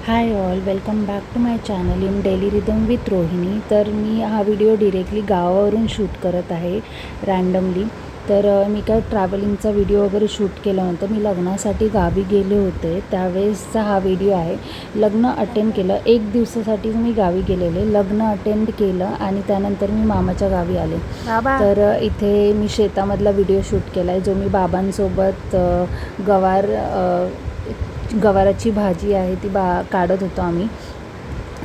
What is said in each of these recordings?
High all, welcome back to my channel in daily rhythm with Rohini. तर मी हा video directly गावावरून shoot करत आहे रँडमली. तर मी काय ट्रॅव्हलिंगचा व्हिडिओ वगैरे शूट केला नव्हतं. मी लग्नासाठी गावी गेले होते, त्यावेळेसचा हा व्हिडिओ आहे. लग्न अटेंड केलं, 1 दिवसासाठी मी गावी गेलेले, लग्न अटेंड केलं आणि त्यानंतर मी मामाच्या गावी आले. तर इथे मी शेतामधला व्हिडिओ शूट केला आहे, जो मी बाबांसोबत गवाराची भाजी आहे ती काढत होतो आम्ही.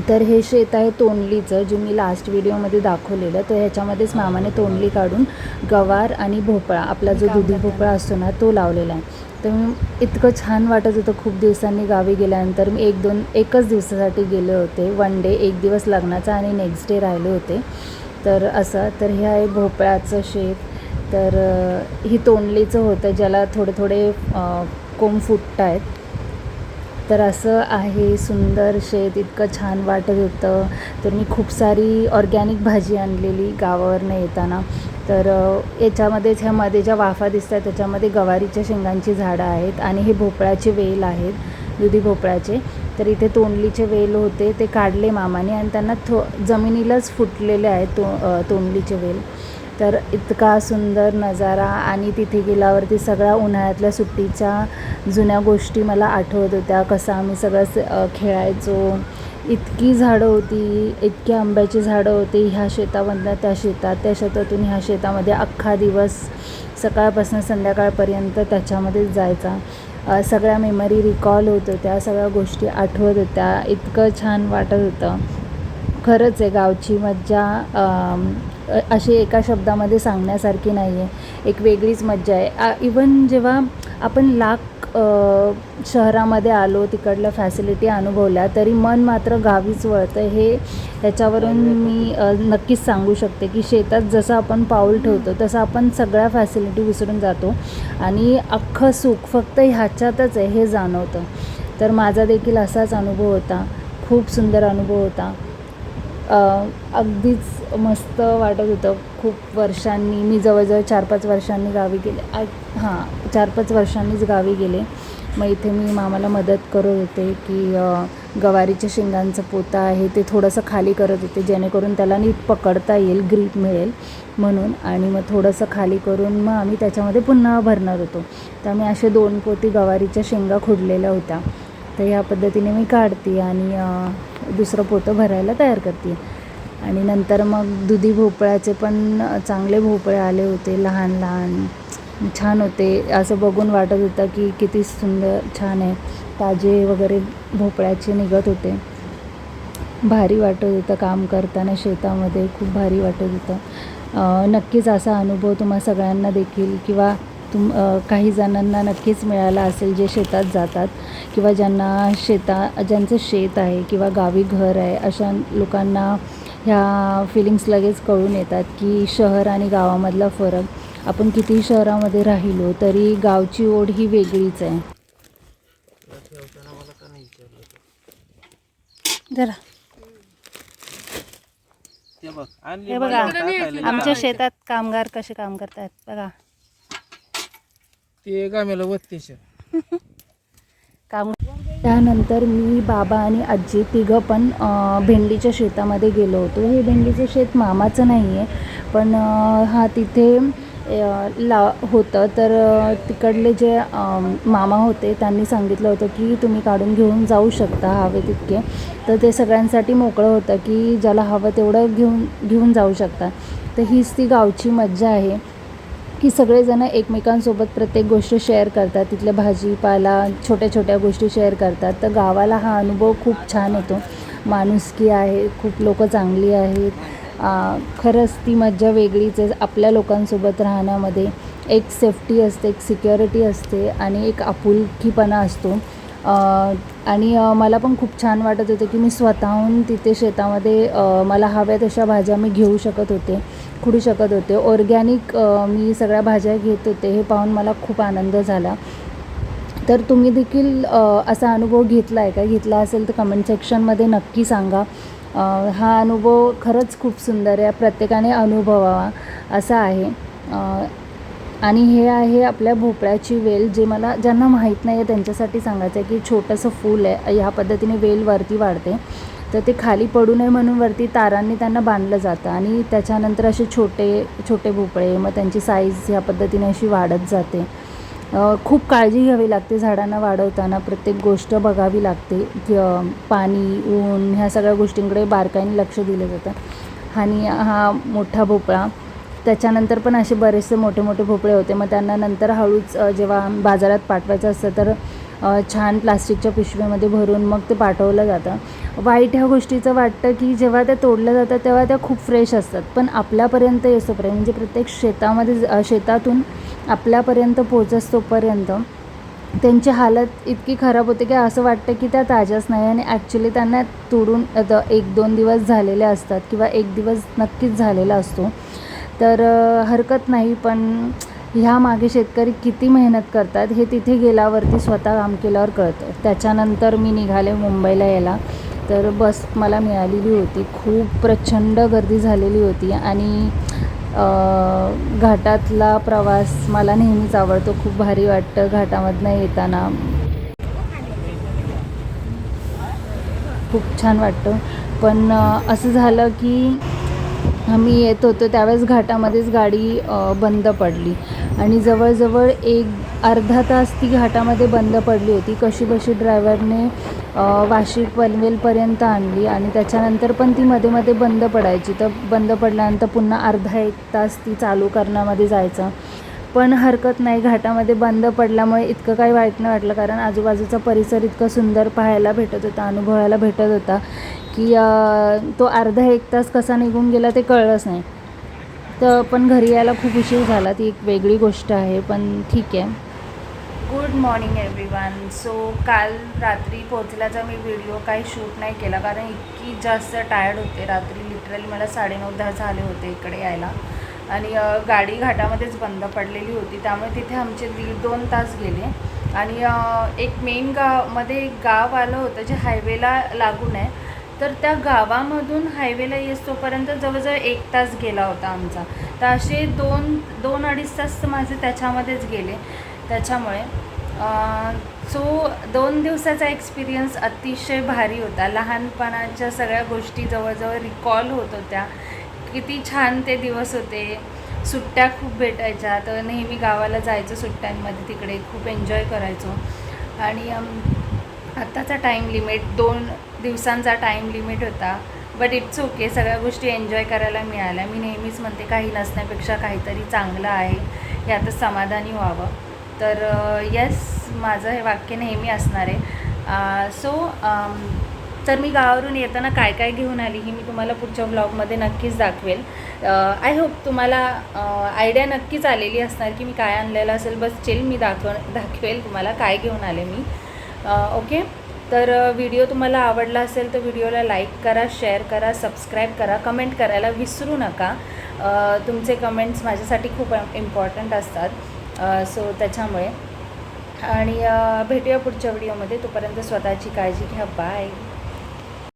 तर हे शेत आहे तोंडलीचं, जे मी लास्ट व्हिडिओमध्ये दाखवलेलं. तर ह्याच्यामध्येच मामाने तोंडली काढून गवार आणि भोपळा, आपला जो दुधी भोपळा असतो ना, तो लावलेला आहे. तर मी इतकं छान वाटत होतं खूप दिवसांनी गावी गेल्यानंतर. मी एकच दिवसासाठी गेले होते, 1 डे, 1 दिवस लग्नाचा आणि नेक्स्ट डे राहिले होते. तर असं, तर हे आहे भोपळ्याचं शेत. तर ही तोंडलीचं होतं, ज्याला थोडे थोडे कोंब फुटत आहेत. तर असं आहे सुंदर शेत, इतकं छान वाटत होतं. तर मी खूप सारी ऑर्गॅनिक भाजी आणलेली गावावरनं येताना. तर याच्यामध्येच ह्यामध्ये ज्या वाफा दिसत आहेत त्याच्यामध्ये गवारीच्या शेंगांची झाडं आहेत आणि हे भोपळ्याचे वेल आहेत, दुधी भोपळ्याचे. तर इथे तोंडलीचे वेल होते, ते काढले मामाने आणि त्यांना जमिनीलाच फुटलेले आहेत तोंडलीचे वेल. तर इतका सुंदर नजारा. आणि तिथे गेल्यावरती सगळ्या उन्हाळ्यातल्या सुट्टीच्या जुन्या गोष्टी मला आठवत होत्या, कसं आम्ही सगळं खेळायचो. इतकी झाडं होती, इतकी आंब्याची झाडं होती ह्या शेतामधनं त्या शेतात, त्या शेतातून ह्या शेतामध्ये. अख्खा दिवस सकाळपासून संध्याकाळपर्यंत त्याच्यामध्येच जायचा. सगळ्या मेमरी रिकॉल होत होत्या, सगळ्या गोष्टी आठवत होत्या. इतकं छान वाटत होतं. खरंच आहे, गावची मज्जा अशी एका शब्दामध्ये सांगण्यासारखी नाही आहे. एक वेगळीच मज्जा आहे. इवन जेव्हा आपण शहरामध्ये आलो, तिकडल्या फॅसिलिटी अनुभवल्या, तरी मन मात्र गावीच वळतं. ह्याच्यावरून मी नक्कीच सांगू शकते की शेतात जसं आपण पाऊल ठेवतो तसं आपण सगळ्या फॅसिलिटी विसरून जातो आणि अख्खं सुख फक्त ह्याच्यातच आहे हे जाणवतं. तर माझा देखील असाच अनुभव होता, खूप सुंदर अनुभव होता. अगदीच मस्त वाटत होतं. खूप वर्षांनी मी जवळजवळ 4-5 वर्षांनी गावी गेले. 4-5 वर्षांनीच गावी गेले. मग इथे मी मामाला मदत करत होते की गवारीच्या शेंगांचं पोतं आहे ते थोडंसं खाली करत होते, जेणेकरून त्याला नीट पकडता येईल, ग्रीप मिळेल म्हणून. आणि मग थोडंसं खाली करून मग आम्ही त्याच्यामध्ये पुन्हा भरणार होतो. तर मी असे 2 पोती गवारीच्या शेंगा खुडलेल्या होत्या. तर ह्या पद्धतीने मी काढते आणि दुसरं पोतं भरायला तयार करते. आणि नंतर मग दुधी भोपळ्याचे पण चांगले भोपळे आले होते, लहान लहान, छान होते. असं बघून वाटत होतं की किती सुंदर, छान आहे. ताजे वगैरे भोपळ्याचे निघत होते. भारी वाटत होतं काम करताना शेतामध्ये, खूप भारी वाटत होतं. नक्कीच असा अनुभव तुम्हा सगळ्यांना देखील किंवा काही जणांना नक्कीच मिळाला असेल, जे शेतात जातात किंवा ज्यांचं शेत आहे किंवा गावी घर आहे, अशा लोकांना ह्या फिलिंग्स लगेच कळून येतात की शहर आणि गावामधला फरक. आपण कितीही शहरामध्ये राहिलो तरी गावची ओढ ही वेगळीच आहे. जरा हे बघा, आमच्या शेतात कामगार कसे काम करतात बघा. ते गामेला वत्तीश काम. त्यानंतर मी, बाबा आणि आजी तिघं पण भेंडीच्या शेतामध्ये गेलो होतो. हे भेंडीचं शेत मामाचं नाही आहे, पण तिथे होतं. तर तिकडले जे मामा होते त्यांनी सांगितलं होतं की तुम्ही काढून घेऊन जाऊ शकता हवे तितके. तर ते सगळ्यांसाठी मोकळं होतं की ज्याला हवं तेवढं घेऊन जाऊ शकता. तर हीच ती गावची मज्जा आहे की सगळेजण एकमेकांसोबत प्रत्येक गोष्ट शेअर करतात, तिथल्या भाजीपाला, छोट्या छोट्या गोष्टी शेअर करतात. तर गावाला हा अनुभव खूप छान येतो. माणुसकी आहे, खूप लोकं चांगली आहेत. खरंच ती मज्जा वेगळीच आहे. आपल्या लोकांसोबत राहण्यामध्ये एक सेफ्टी असते, एक सिक्युरिटी असते आणि एक आपुलकीपणा असतो. आणि मला पण खूप छान वाटत होतं की मी स्वतःहून तिथे शेतामध्ये मला हव्या तशा भाज्या मी घेऊ शकत होते, खुडू शकत होते. ऑर्गॅनिक मी सगळ्या भाज्या घेत होते, हे पाहून मला खूप आनंद झाला. तर तुम्ही देखील असा अनुभव घेतला आहे का? घेतला असेल तर कमेंट सेक्शनमध्ये नक्की सांगा. हा अनुभव खरंच खूप सुंदर आहे, प्रत्येकाने अनुभवावा असा आहे. आणि हे आहे आपल्या भोपळ्याची वेल, जे मला ज्यांना माहीत नाही आहे त्यांच्यासाठी सांगायचं आहे की छोटंसं फूल आहे, ह्या पद्धतीने वेल वरती वाढते. तर ते खाली पडू नये म्हणून वरती तारांनी त्यांना बांधलं जातं आणि त्याच्यानंतर असे छोटे छोटे भोपळे, मग त्यांची साईज ह्या पद्धतीने अशी वाढत जाते. खूप काळजी घ्यावी लागते झाडांना वाढवताना, प्रत्येक गोष्ट बघावी लागते की पाणी, ऊन ह्या सगळ्या गोष्टींकडे बारकाईने लक्ष दिलं जातं. आणि हा मोठा भोपळा, त्याच्यानंतर पण असे बरेचसे मोठे मोठे भोपळे होते. मग त्यांना नंतर हळूच जेव्हा बाजारात पाठवायचं असतं तर छान प्लास्टिकच्या पिशवीमध्ये भरून मग ते पाठवलं जातं. वाईट ह्या गोष्टीचं वाटतं की जेव्हा त्या तोडल्या जातात तेव्हा त्या खूप फ्रेश असतात, पण आपल्यापर्यंत येतोपर्यंत म्हणजे प्रत्येक शेतातून आपल्यापर्यंत पोहोचतोपर्यंत त्यांची हालत इतकी खराब होते की असं वाटतं की त्या ताज्याच नाही. आणि ॲक्च्युली त्यांना तोडून 1-2 दिवस झालेले असतात किंवा 1 दिवस नक्कीच झालेला असतो. तर हरकत नाही, पण ह्या मागे शेतकरी किती मेहनत करतात हे तिथे गेल्यावरती स्वतः काम केल्यावर कळतं. त्याच्यानंतर मी निघाले मुंबईला यायला. तर बस मला मिळालेली होती, खूप प्रचंड गर्दी झालेली होती. आणि घाटातला प्रवास मला नेहमीच आवडतो, खूप भारी वाटतं घाटामधनं येताना, खूप छान वाटतं. पण असं झालं की आम्ही येत होतो त्यावेळेस घाटामध्येच गाडी बंद पडली आणि जवळजवळ अर्धा तास ती घाटामध्ये बंद पडली होती. कशीबशी ड्रायव्हरने वाशी पनवेलपर्यंत आणली आणि त्याच्यानंतर पण ती मध्ये मध्ये बंद पडायची. तर बंद पडल्यानंतर पुन्हा अर्धा 1 तास ती चालू करण्यामध्ये जायचं. पण हरकत नाही, घाटामध्ये बंद पडल्यामुळे इतकं काही वाईट नाही वाटलं, कारण आजूबाजूचा परिसर इतकं सुंदर पाहायला भेटत होता, अनुभवायला भेटत होता की तो अर्धा 1 तास कसा निघून गेला ते कळलंच नाही. तर पण घरी यायला खूप उशीर झाला, ती एक वेगळी गोष्ट आहे, पण ठीक आहे. Good morning everyone. सो काल रात्री पोहोचल्याचा मी व्हिडिओ काही शूट नाही केला, कारण इतकी जास्त टायर्ड होते रात्री. लिटरली मला 9:30-10 झाले होते इकडे यायला आणि गाडी घाटामध्येच बंद पडलेली होती, त्यामुळे तिथे आमचे 1.5-2 तास गेले. आणि एक मेन एक गाव आलं होतं जे हायवेला लागून आहे, तर त्या गावामधून हायवेला येतोपर्यंत जवळजवळ 1 तास गेला होता आमचा. तर असे 2-2.5 तास माझे त्याच्यामध्येच गेले. त्याच्यामुळे सो 2 दिवसाचा एक्सपिरियन्स अतिशय भारी होता. लहानपणाच्या सगळ्या गोष्टी जवळजवळ रिकॉल होत होत्या. किती छान ते दिवस होते. सुट्ट्या खूप भेटायच्या, तर नेहमी गावाला जायचं सुट्ट्यांमध्ये, तिकडे खूप एन्जॉय करायचो. आणि आत्ताचा टाईम लिमिट 2 दिवसांचा टाईम लिमिट होता, बट इट्स ओके, सगळ्या गोष्टी एन्जॉय करायला मिळाल्या. मी नेहमीच म्हणते काही नसण्यापेक्षा काहीतरी चांगलं आहे यातच समाधानी व्हावं. तर येस, माझं हे वाक्य नेहमी असणार आहे. तर मी गावावरून येताना काय काय घेऊन आली ही मी तुम्हाला पुढच्या ब्लॉगमध्ये नक्कीच दाखवेल. आय होप तुम्हाला आयडिया नक्कीच आलेली असणार की मी काय आणलेलं असेल. बस चिल, मी दाखवेल तुम्हाला काय घेऊन आले मी. ओके, तर व्हिडिओ तुम्हाला आवडला असेल तर व्हिडिओला लाईक करा, शेअर करा, सबस्क्राईब करा, कमेंट करायला विसरू नका. तुमचे कमेंट्स माझ्यासाठी खूप इम्पॉर्टंट असतात. सो त्याच्यामुळे, आणि भेटूया पुढच्या व्हिडिओमध्ये. तोपर्यंत स्वतःची काळजी घ्या. बाय.